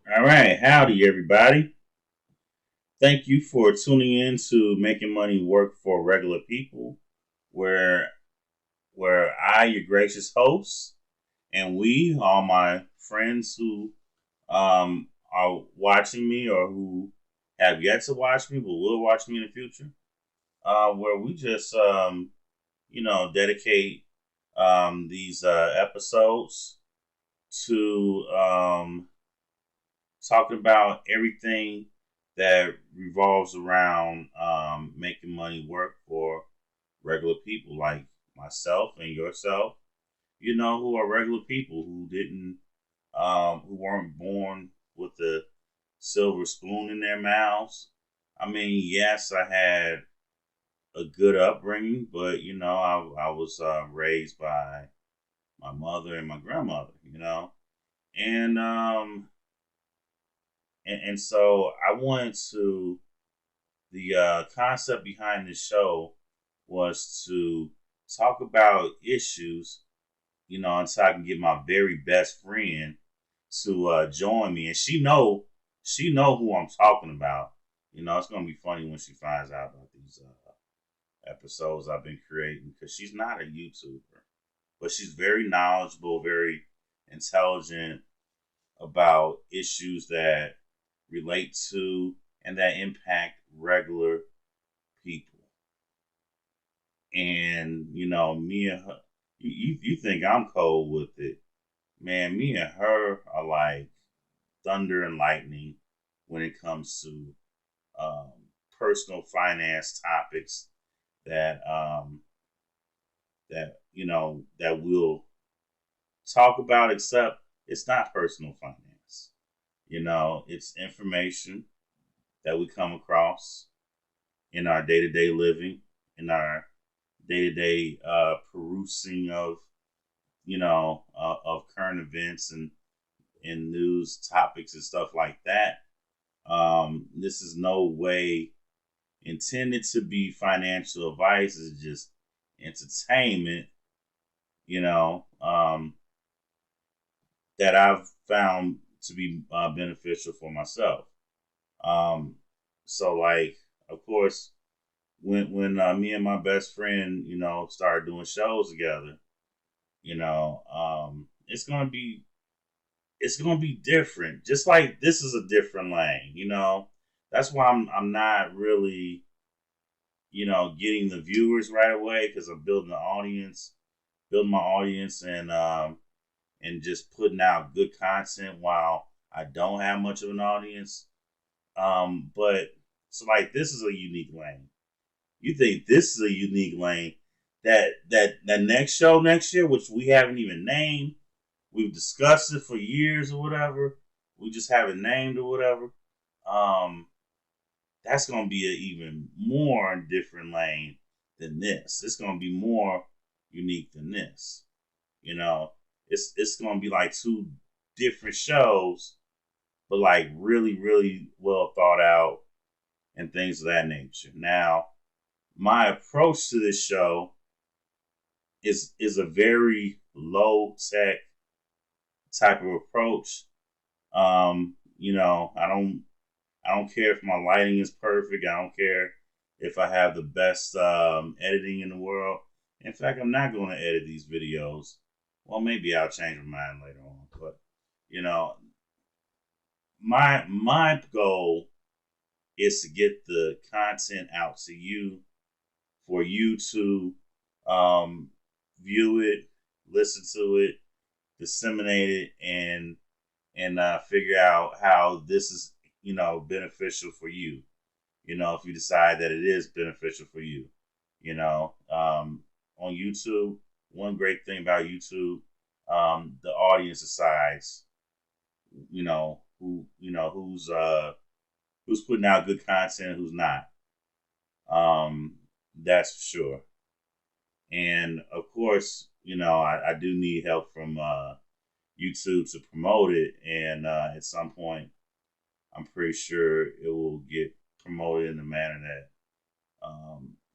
All right, howdy everybody. Thank you for tuning in to Making Money Work for Regular People, where I, your gracious host, and we, all my friends who are watching me or who have yet to watch me but will watch me in the future, where we just dedicate these episodes to talking about everything that revolves around making money work for regular people like myself and yourself, who are regular people who weren't born with a silver spoon in their mouths. I mean, yes, I had a good upbringing, but, I was raised by my mother and my grandmother, and so I wanted to. The concept behind this show was to talk about issues, until I can get my very best friend to join me, and she know who I'm talking about. It's gonna be funny when she finds out about these episodes I've been creating because she's not a YouTuber, but she's very knowledgeable, very intelligent about issues that relate to and that impact regular people. And me and her, you think I'm cold with it, man? Me and her are like thunder and lightning when it comes to um, personal finance topics that we'll talk about. Except it's not personal finance. It's information that we come across in our day to day living, in our day to day perusing of current events and news topics and stuff like that. This is no way intended to be financial advice. It's just entertainment, you know, um, that I've found to be beneficial for myself. Um, so, like, of course, when me and my best friend, started doing shows together, it's gonna be different. Just like this is a different lane, That's why I'm not really, getting the viewers right away because I'm building my audience, and just putting out good content while I don't have much of an audience. But so like this is a unique lane. You think this is a unique lane? That next show next year, which we haven't even named, we've discussed it for years or whatever. We just haven't named or whatever. Um, that's gonna be an even more different lane than this. It's gonna be more unique than this. You know, it's gonna be like two different shows, but like really, really well thought out and things of that nature. Now, my approach to this show is a very low tech type of approach. I don't care if my lighting is perfect. I don't care if I have the best editing in the world. In fact, I'm not going to edit these videos. Well, maybe I'll change my mind later on. But you know, my goal is to get the content out to you for you to um, view it, listen to it, disseminate it, and figure out how this is beneficial for you. If you decide that it is beneficial for you, on YouTube, one great thing about YouTube, the audience decides, who's putting out good content, who's not. That's for sure. And of course, I do need help from YouTube to promote it. And at some point, I'm pretty sure it will get promoted in a manner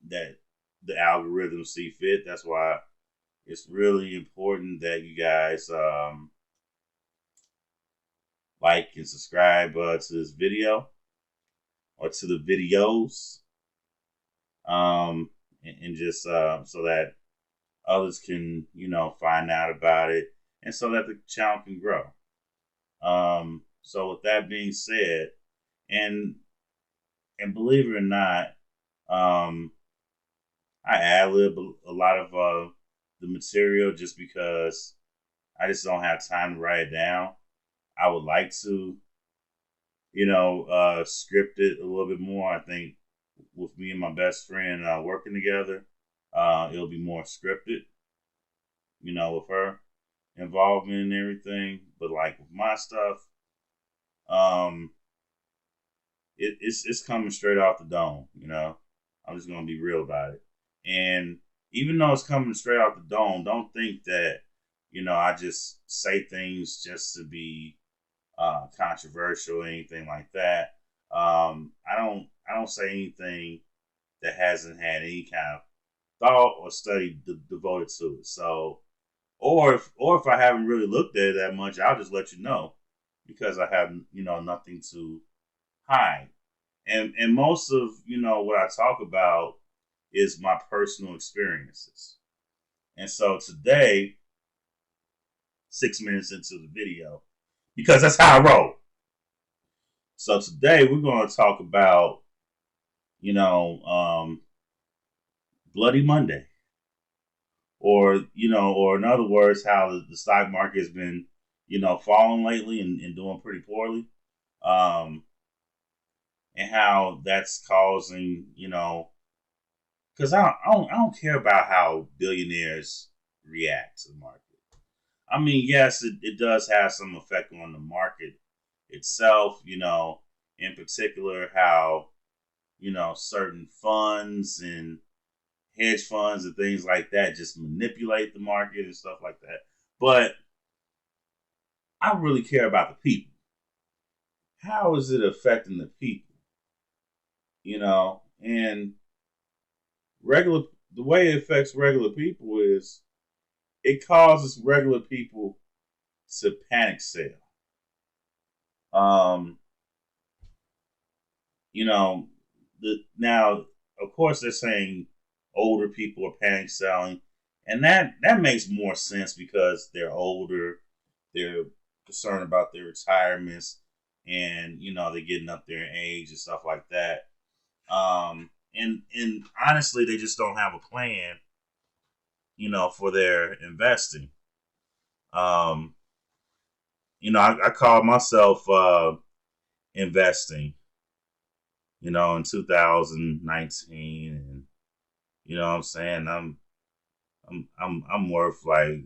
that the algorithms see fit. That's why it's really important that you guys like and subscribe to this video or to the videos, and just so that others can, find out about it, and so that the channel can grow. So with that being said, and believe it or not, I ad lib a lot of the material just because I just don't have time to write it down. I would like to, script it a little bit more. I think with me and my best friend working together, it'll be more scripted, with her involvement and everything. But like with my stuff, um, it's coming straight off the dome. I'm just gonna be real about it. And even though it's coming straight off the dome, don't think that I just say things just to be controversial or anything like that. I don't say anything that hasn't had any kind of thought or study devoted to it. So, or if I haven't really looked at it that much, I'll just let you know because I have nothing to hide. And most of what I talk about is my personal experiences. And so today, 6 minutes into the video, because that's how I roll. So today we're going to talk about, Bloody Monday, or in other words, how the stock market has been, falling lately and doing pretty poorly, and how that's causing, because I don't care about how billionaires react to the market. I mean, yes, it does have some effect on the market itself, in particular how, certain funds and hedge funds and things like that just manipulate the market and stuff like that. But I really care about the people. How is it affecting the people? And the way it affects regular people is it causes regular people to panic sell. Um, now, of course, they're saying older people are panic selling, and that makes more sense because they're older, they're concerned about their retirements, and they're getting up there in age and stuff like that. And honestly, they just don't have a plan, for their investing. Um, I call myself investing, in 2019, and what I'm saying, I'm worth like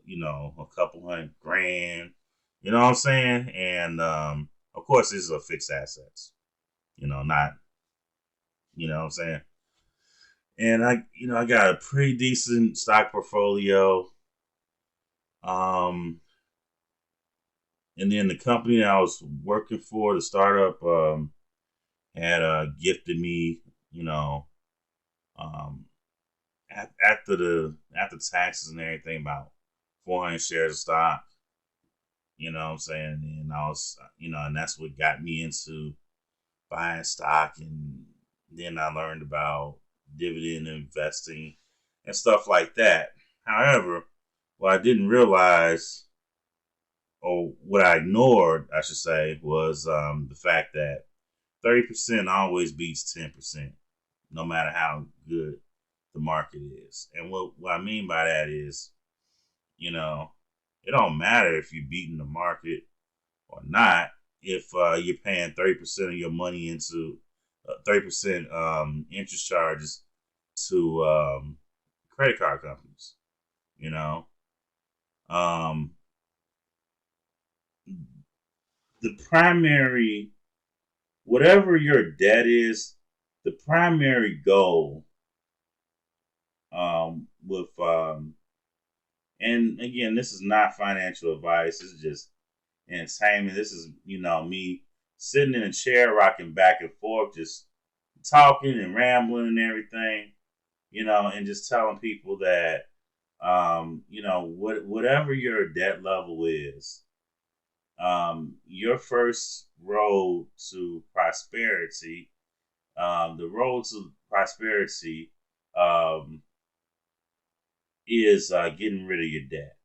a couple $100,000, what I'm saying, and of course these are fixed assets, not what I'm saying, and I got a pretty decent stock portfolio, and then the company that I was working for, the startup, had gifted me, um, after taxes and everything, about 400 shares of stock. What I'm saying? And I was, and that's what got me into buying stock. And then I learned about dividend investing and stuff like that. However, what I didn't realize, or what I ignored, I should say, was the fact that 30% always beats 10%, no matter how good the market is. And what I mean by that is, it don't matter if you're beating the market or not if you're paying 30% of your money into 30% interest charges to credit card companies. You know, um, the primary, whatever your debt is, the primary goal with and again, this is not financial advice. This is just entertainment. This is me sitting in a chair, rocking back and forth, just talking and rambling and everything, and just telling people that whatever your debt level is, Your first road to prosperity, the road to prosperity, um, is getting rid of your debt.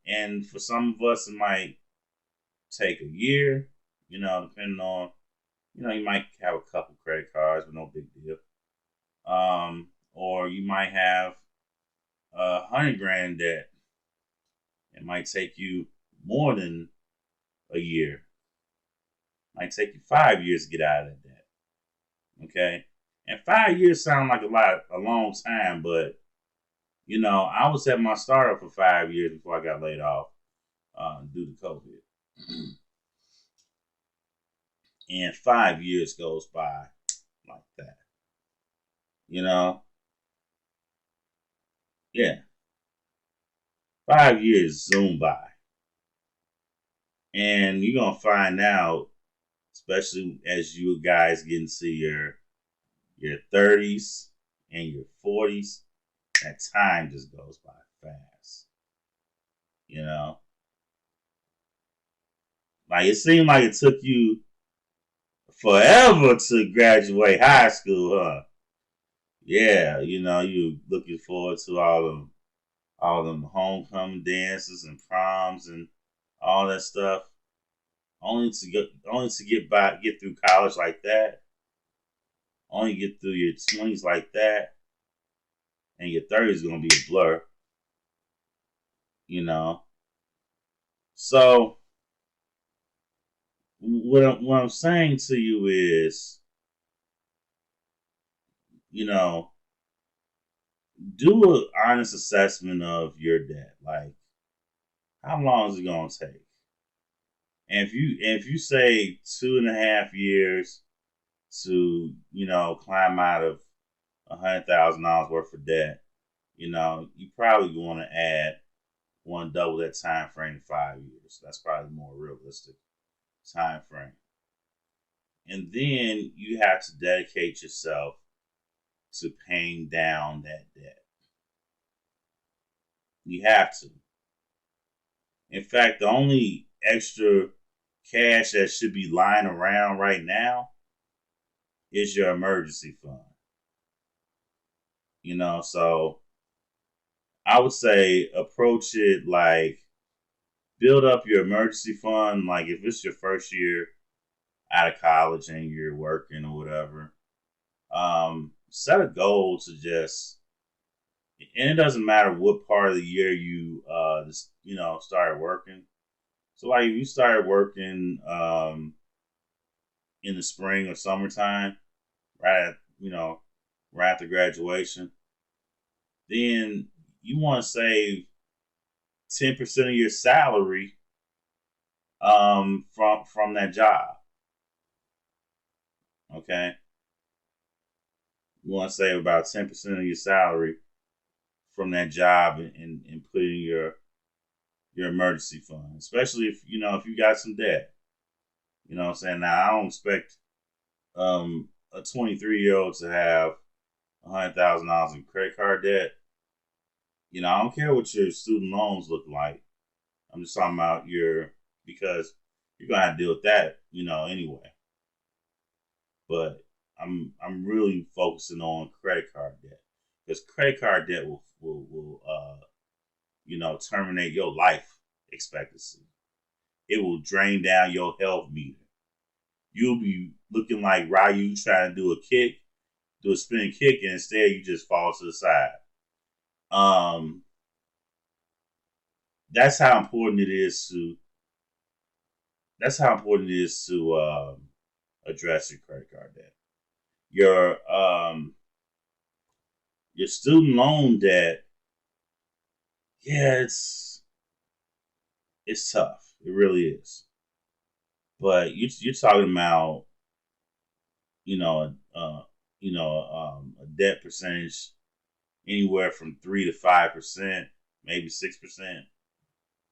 And for some of us, it might take a year, depending on, you might have a couple credit cards, but no big deal. Or you might have 100 grand debt. It might take you more than a year. It might take you 5 years to get out of that debt. Okay. And 5 years sound like a long time, but I was at my startup for 5 years before I got laid off due to COVID. And 5 years goes by like that. You know? Yeah. 5 years zoom by. And you're gonna find out, especially as you guys get into your 30s and your 40s, that time just goes by fast. You know? Like it seemed like it took you forever to graduate high school, huh? Yeah, you looking forward to all them homecoming dances and proms and all that stuff. Only to get through college like that. Only get through your 20s like that, and your 30s is gonna be a blur. You know. So what I'm saying to you is, you know, do an honest assessment of your debt. Like, how long is it gonna take? And if you say 2.5 years to climb out of $100,000 worth of debt, you probably want to double that time frame to 5 years. That's probably more realistic time frame. And then you have to dedicate yourself to paying down that debt. You have to. In fact, the only extra cash that should be lying around right now is your emergency fund. So I would say approach it like build up your emergency fund. Like if it's your first year out of college and you're working or whatever, set a goal to and it doesn't matter what part of the year you started working. So like if you started working in the spring or summertime, right at, right after graduation, then you want to save 10% of your salary from that job. Okay, you want to save about 10% of your salary from that job and put in your emergency fund, especially if you got some debt. You know what I'm saying? Now I don't expect a 23-year-old to have $100,000 in credit card debt. I don't care what your student loans look like. I'm just talking about because you're gonna have to deal with that, anyway. But I'm really focusing on credit card debt because credit card debt will terminate your life expectancy. It will drain down your health meter. You'll be looking like Ryu trying to do a spin kick, and instead you just fall to the side. That's how important it is to. That's how important it is to address your credit card debt. Your student loan debt, yeah, it's tough. It really is. But you're talking about a debt percentage anywhere from 3 to 5%, maybe 6%.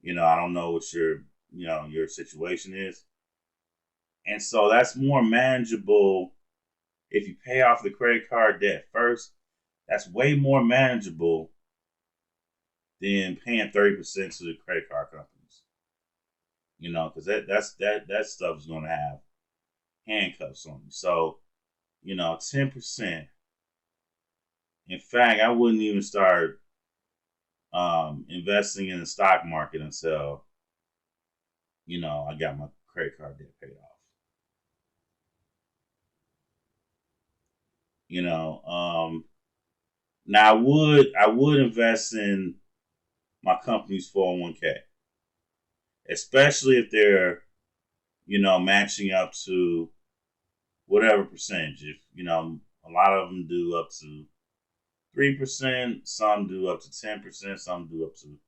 I don't know what your situation is, and so that's more manageable if you pay off the credit card debt first. That's way more manageable than paying 30% to the credit card companies. because that stuff is going to have handcuffs on you. So 10%. In fact, I wouldn't even start investing in the stock market until I got my credit card debt paid off. Now I would invest in my company's 401k, especially if they're matching up to whatever percentage. If a lot of them do up to 3%, some do up to 10%, some do up to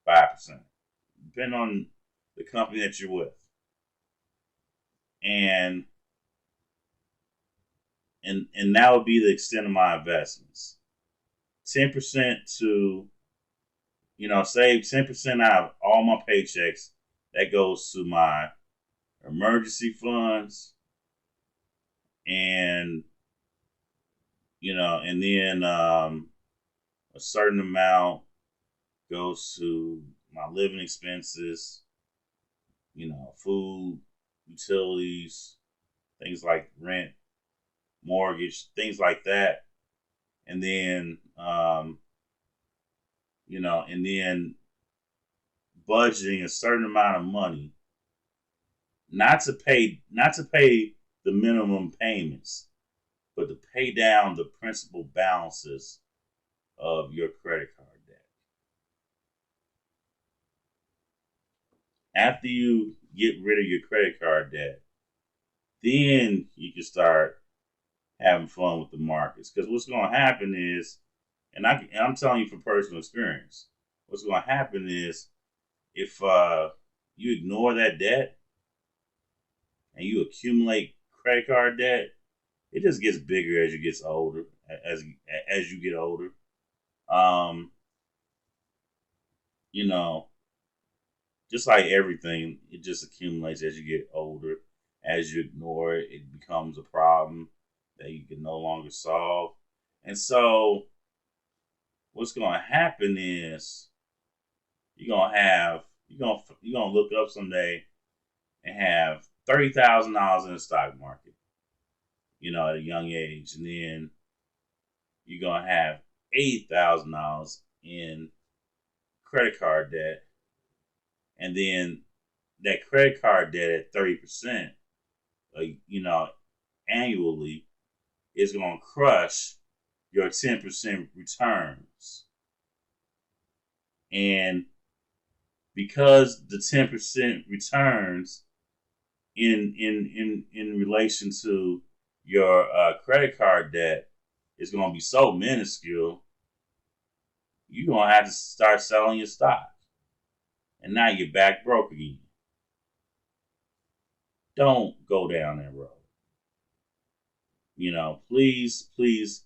5%, depending on the company that you're with. And and that would be the extent of my investments. 10% to save 10% out of all my paychecks. That goes to my emergency funds, and and then a certain amount goes to my living expenses, food, utilities, things like rent, mortgage, things like that. And then, and then budgeting a certain amount of money, not to pay the minimum payments, but to pay down the principal balances of your credit card debt. After you get rid of your credit card debt, then you can start having fun with the markets. Because what's going to happen is, and I'm telling you from personal experience, what's going to happen is if you ignore that debt and you accumulate credit card debt, it just gets bigger as you get older. As you get older, um, you know, just like everything, it just accumulates as you get older. As you ignore it, it becomes a problem that you can no longer solve. And so, what's going to happen is you're gonna look up someday and have $30,000 in the stock market, at a young age, and then you're gonna have $80,000 in credit card debt, and then that credit card debt at 30%, annually is going to crush your 10% returns. And because the 10% returns in relation to your credit card debt is going to be so minuscule, you're going to have to start selling your stock. And now you're back broke again. Don't go down that road. Please, please,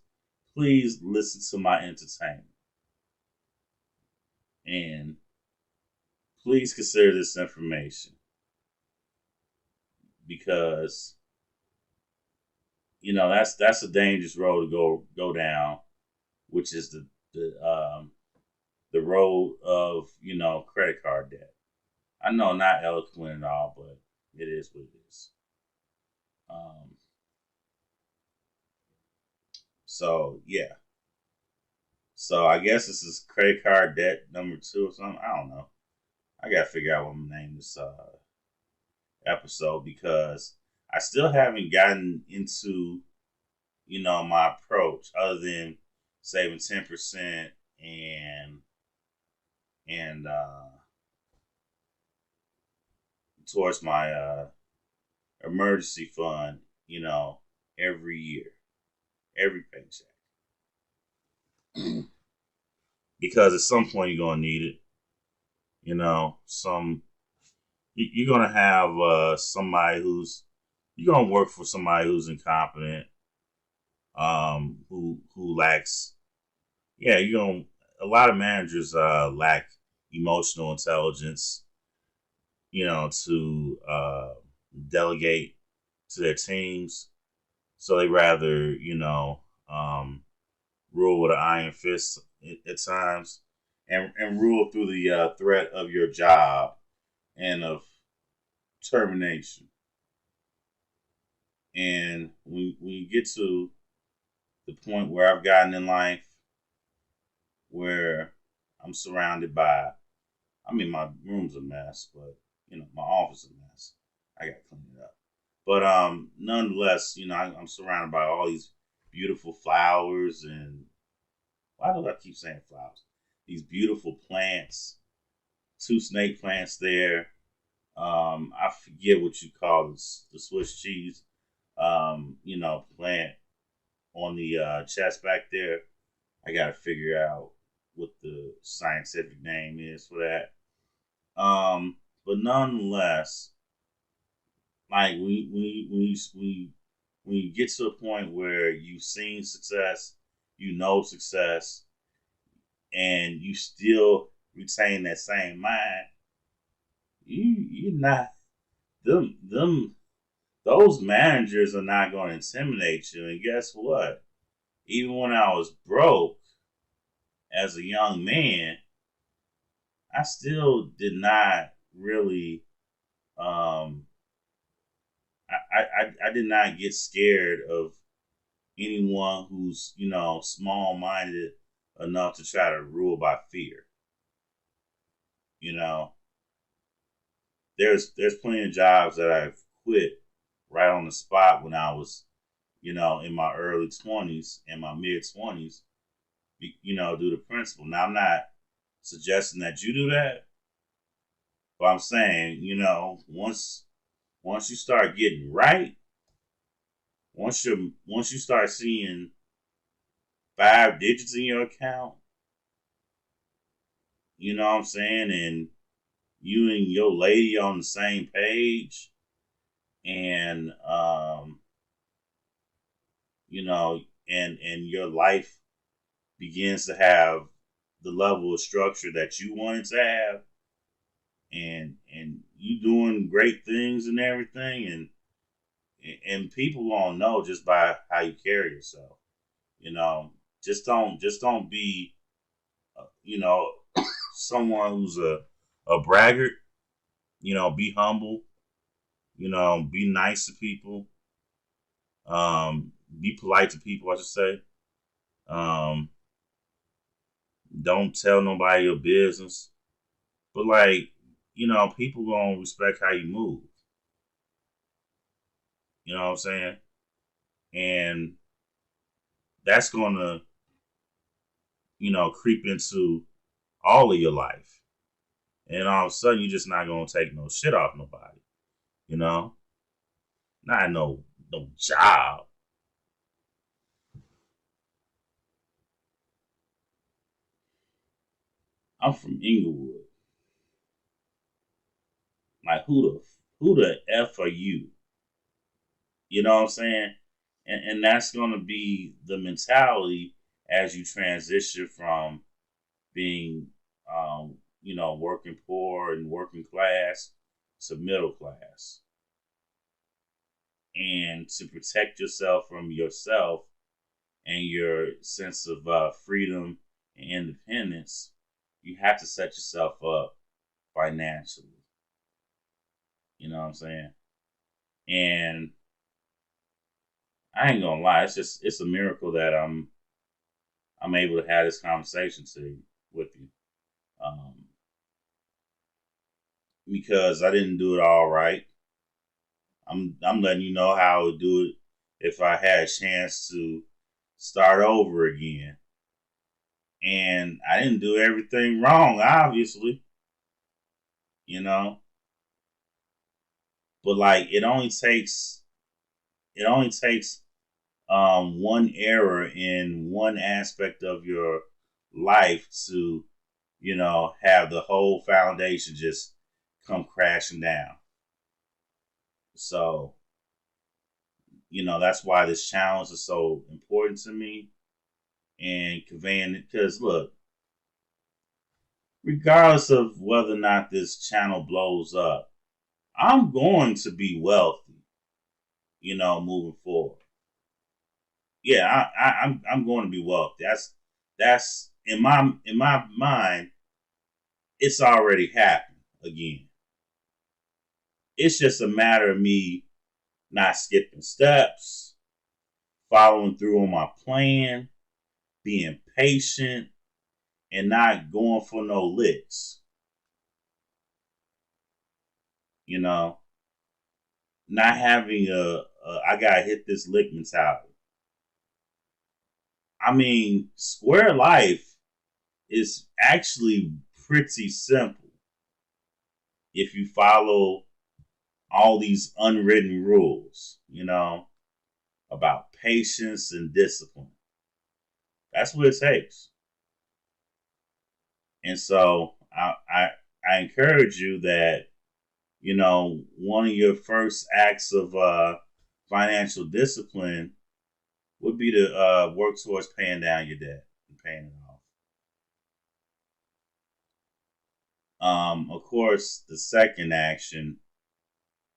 please listen to my entertainment. And please consider this information, because that's a dangerous road to go down, which is the road of credit card debt. I know, not eloquent at all, but it is what it is. Um, so yeah, so I guess this is credit card debt number 2 or something. I don't know. I gotta figure out what I'm gonna name this episode, because I still haven't gotten into my approach, other than saving 10% and towards my emergency fund, every year, every paycheck, because at some point you're gonna need it. Some you're gonna have somebody you're gonna work for somebody who's incompetent, who lacks. Yeah, a lot of managers lack emotional intelligence, to delegate to their teams. So they rather, rule with an iron fist at times, and rule through the threat of your job and of termination. And when you get to the point where I've gotten in life where I'm surrounded by, I mean, my room's a mess, but my office is a mess. I got to clean it up. But nonetheless, I'm surrounded by all these beautiful flowers, and why do I keep saying flowers? These beautiful plants, two snake plants there. I forget what you call the Swiss cheese, plant on the chest back there. I got to figure out what the scientific name is for that. But nonetheless, like when you get to a point where you've seen success, success, and you still retain that same mind, you're not them those managers are not going to intimidate you. And guess what? Even when I was broke as a young man, I still did not really I did not get scared of anyone who's, small minded enough to try to rule by fear. You know, there's plenty of jobs that I've quit right on the spot when I was, in my early 20s and my mid 20s, due to principle. Now, I'm not suggesting that you do that, but I'm saying, once you start getting right, once you start seeing 5 digits in your account, you know what I'm saying, and you and your lady on the same page, and and your life begins to have the level of structure that you wanted to have, and you doing great things and everything, and people won't know just by how you carry yourself. Just don't be someone who's a braggart. Be humble. Be nice to people. Be polite to people, I should say. Um, don't tell nobody your business. But people gonna respect how you move. You know what I'm saying? And that's gonna, creep into all of your life. And all of a sudden you're just not gonna take no shit off nobody. You know? Not no job. I'm from Inglewood. Like who the F are you? You know what I'm saying? And that's gonna be the mentality as you transition from being working poor and working class to middle class. And to protect yourself from yourself and your sense of freedom and independence, you have to set yourself up financially. You know what I'm saying? And I ain't gonna lie, it's a miracle that I'm able to have this conversation with you, um, because I didn't do it all right. I'm letting you know how I would do it if I had a chance to start over again. And I didn't do everything wrong, obviously, you know. But like it only takes one error in one aspect of your life to, have the whole foundation just come crashing down. So, that's why this challenge is so important to me and conveying it. Because look, regardless of whether or not this channel blows up, I'm going to be wealthy, moving forward. Yeah, I'm going to be wealthy. That's in my mind, it's already happened again. It's just a matter of me not skipping steps, following through on my plan, being patient, and not going for no licks. You know, not having a I gotta hit this lick mentality. I mean, square life is actually pretty simple if you follow all these unwritten rules, about patience and discipline. That's what it takes. And so I encourage you that, one of your first acts of financial discipline would be to work towards paying down your debt and paying it off. Of course, the second action,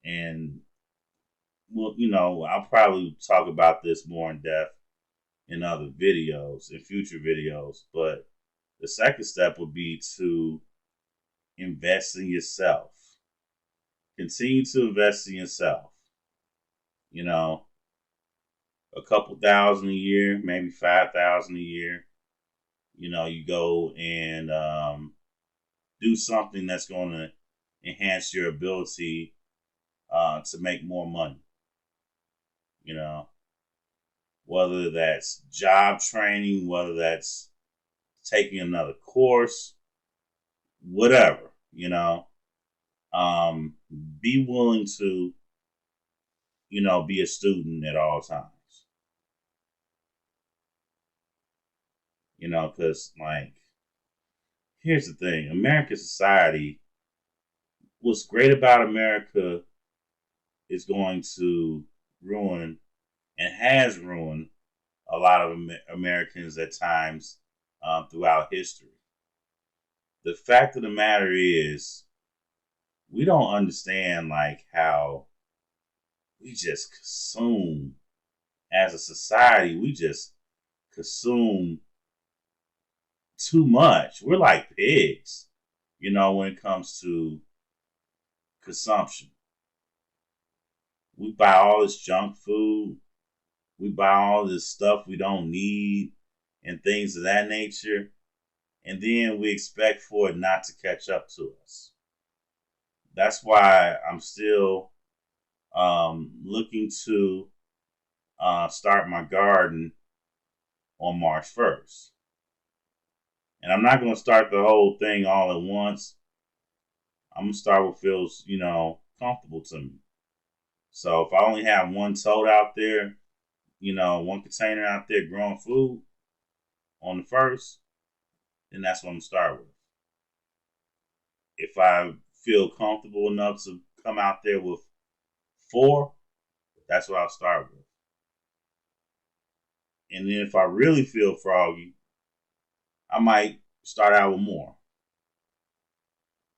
and well, I'll probably talk about this more in depth in other videos, in future videos, but the second step would be to invest in yourself. Continue to invest in yourself. You know, a couple thousand a year, maybe 5,000 a year. You go and do something that's going to enhance your ability to make more money. Whether that's job training, whether that's taking another course, whatever. Be willing to, be a student at all times. Because here's the thing: American society. What's great about America is going to ruin and has ruined a lot of Americans at times throughout history. The fact of the matter is, we don't understand how we just consume as a society. We just consume too much. We're like pigs, when it comes to consumption. We buy all this junk food. We buy all this stuff we don't need and things of that nature. And then we expect for it not to catch up to us. That's why I'm still looking to start my garden on March 1st. And I'm not going to start the whole thing all at once. I'm going to start what feels, comfortable to me. So if I only have one tote out there, one container out there growing food on the first, then that's what I'm going to start with. If I feel comfortable enough to come out there with 4, that's what I'll start with. And then if I really feel froggy, I might start out with more.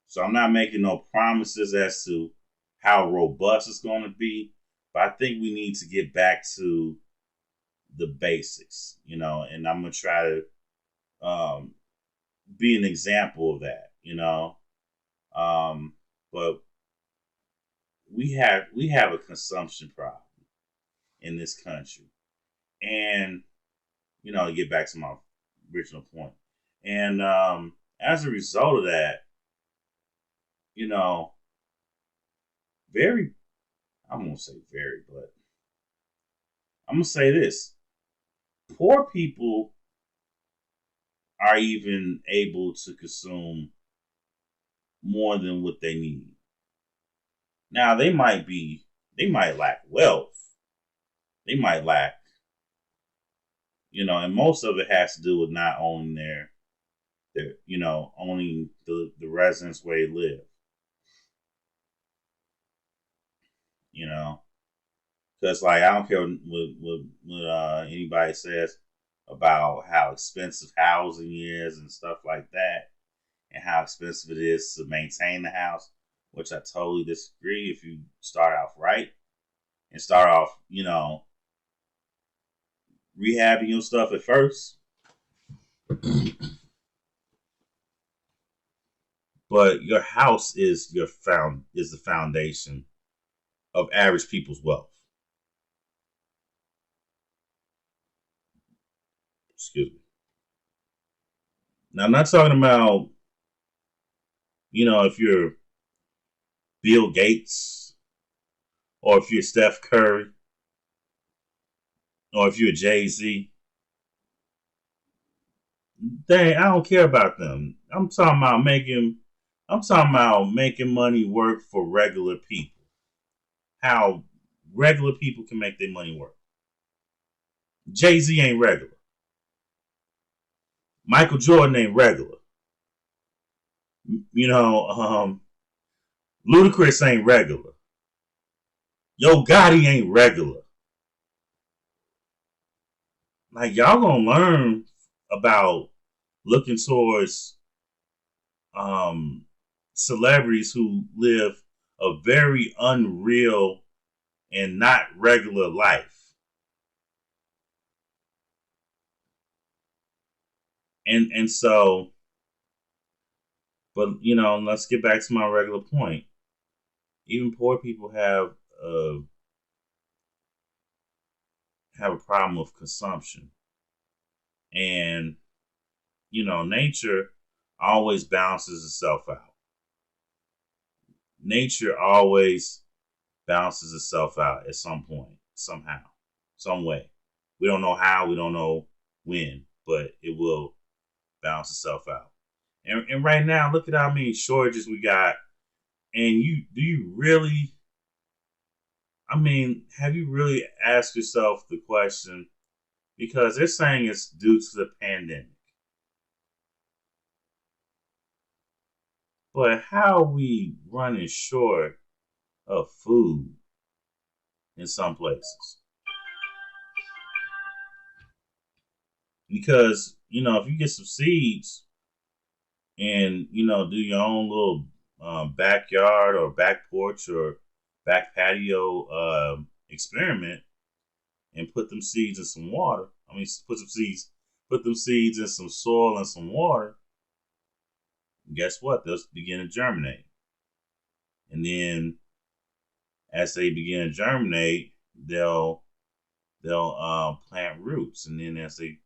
So I'm not making no promises as to how robust it's going to be, but I think we need to get back to the basics, and I'm going to try to be an example of that, but we have a consumption problem in this country. And, to get back to my original point. And as a result of that, very, I won't say very, but I'm going to say this. Poor people are even able to consume more than what they need. Now, they might lack wealth. They might lack, and most of it has to do with not owning their owning the residence where they live. Because I don't care what anybody says about how expensive housing is and stuff like that, and how expensive it is to maintain the house, which I totally disagree. If you start off right and start off, rehabbing your stuff at first. But your house is the foundation of average people's wealth. Excuse me. Now, I'm not talking about, if you're Bill Gates or if you're Steph Curry or if you're Jay Z. Dang, I don't care about them. I'm talking about making money work for regular people. How regular people can make their money work. Jay Z ain't regular. Michael Jordan ain't regular. You know, Ludacris ain't regular. Yo Gotti ain't regular. Like y'all gonna learn about looking towards um celebrities who live a very unreal and not regular life. And so, but let's get back to my regular point. Even poor people have a problem with consumption, and nature always balances itself out. Nature always balances itself out at some point, somehow, some way. We don't know how, we don't know when, but it will balance itself out. And right now, look at how many shortages we got. And you really, have you really asked yourself the question? Because they're saying it's due to the pandemic. But how are we running short of food in some places? Because, if you get some seeds and, do your own little backyard or back porch or back patio experiment and put them seeds in some water. Put them seeds in some soil and some water. And guess what? They'll begin to germinate. And then as they begin to germinate, they'll plant roots. And then as they,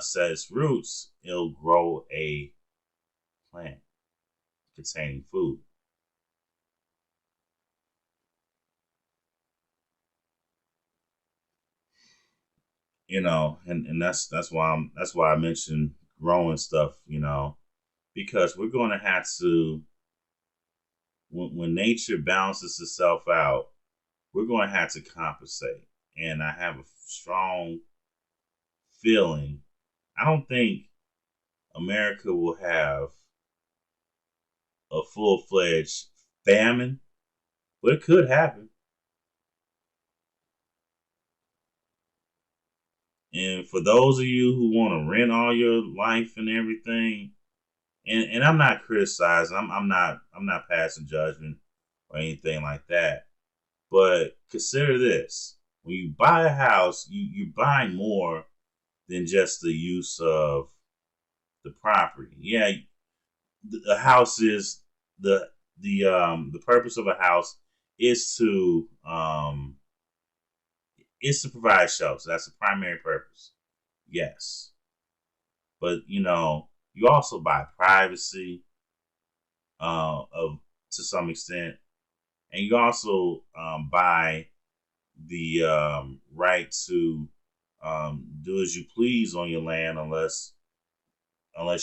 set its roots, it'll grow a plant containing food. And that's why I mentioned growing stuff, because we're going to have to when nature balances itself out, we're going to have to compensate. And I have a strong feeling. I don't think America will have a full fledged famine, but it could happen. And for those of you who want to rent all your life and everything, and I'm not criticizing, I'm not passing judgment or anything like that. But consider this: when you buy a house, you buy more than just the use of the property. Yeah, the house is the purpose of a house is to provide shelter. That's the primary purpose. Yes, but you also buy privacy of to some extent, and you also buy the right to do as you please on your land, unless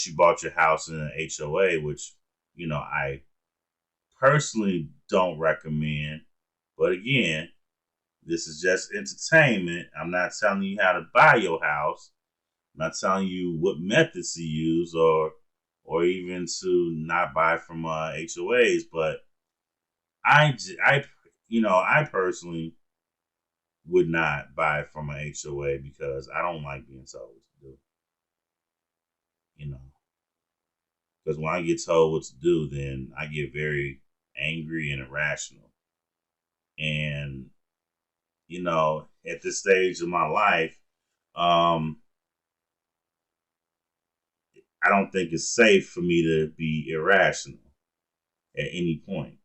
you bought your house in an HOA, which I personally don't recommend. But again, this is just entertainment. I'm not telling you how to buy your house. I'm not telling you what methods to use or even to not buy from HOAs. But I personally would not buy from an HOA because I don't like being told what to do. You know, because when I get told what to do, then I get very angry and irrational. And at this stage of my life, um, I don't think it's safe for me to be irrational at any point.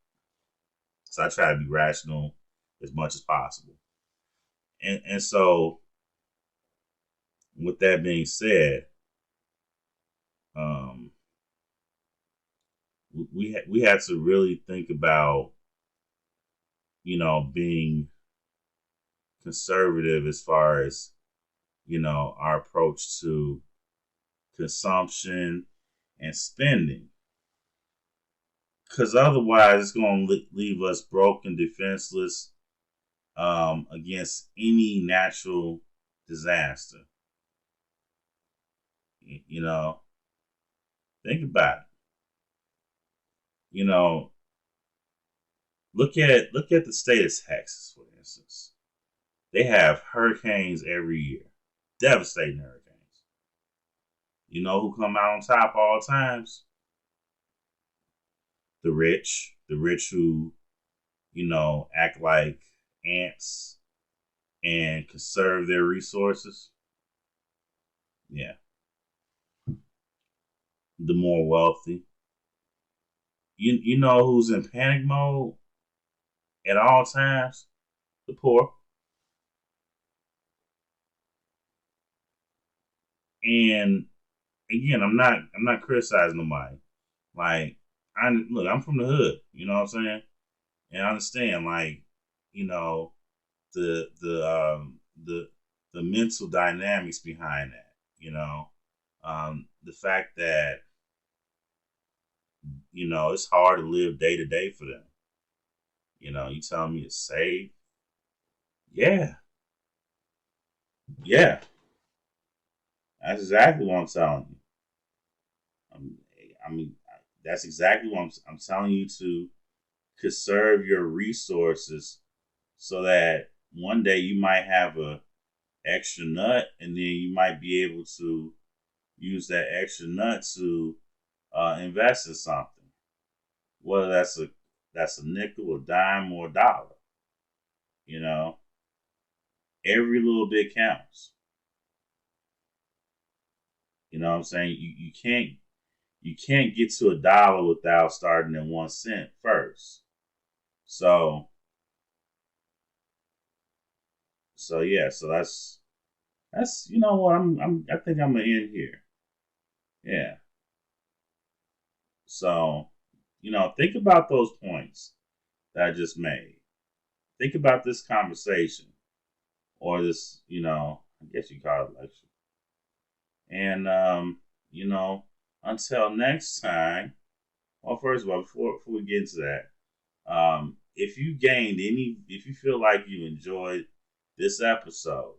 So I try to be rational as much as possible. And so with that being said, um, we had to really think about, being conservative as far as, our approach to consumption and spending, because otherwise it's going to leave us broke and defenseless, against any natural disaster. You know, think about it. You know, look at the state of Texas, for instance. They have hurricanes every year, devastating hurricanes. You know who come out on top all times? The rich who, act like ants and conserve their resources. Yeah, the more wealthy. You know who's in panic mode at all times? The poor. And again, I'm not criticizing nobody. Like, I'm from the hood. You know what I'm saying? And I understand, like, you know, the mental dynamics behind that. The fact that it's hard to live day to day for them. You telling me to save? Yeah, yeah, that's exactly what I'm telling you. Um, I mean, that's exactly what I'm telling you, to conserve your resources so that one day you might have a extra nut, and then you might be able to use that extra nut to invest in something, whether that's a nickel, a dime, or a dollar. You know, every little bit counts. You know what I'm saying? You can't get to a dollar without starting at 1 cent first. So yeah, so that's what I think I'm gonna end here. Yeah. So, think about those points that I just made. Think about this conversation, or this, I guess you call it lecture. And you know, until next time. Well, first of all, before we get into that, if you feel like you enjoyed this episode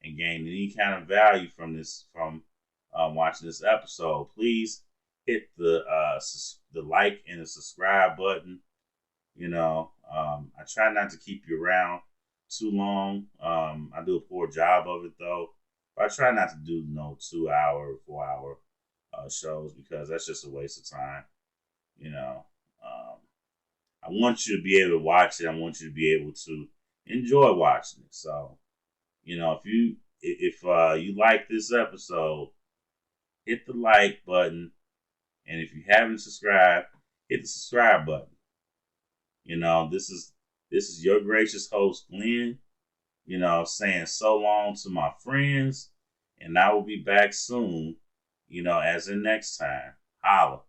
and gained any kind of value from watching this episode, please hit the like and the subscribe button. I try not to keep you around too long. I do a poor job of it though. But I try not to do no 2 hour, 4 hour shows, because that's just a waste of time. You know, um, I want you to be able to watch it. I want you to be able to enjoy watching it. So, if you like this episode, hit the like button, and if you haven't subscribed, hit the subscribe button. This is your gracious host, Glenn. Saying so long to my friends, and I will be back soon. As in next time. Holla.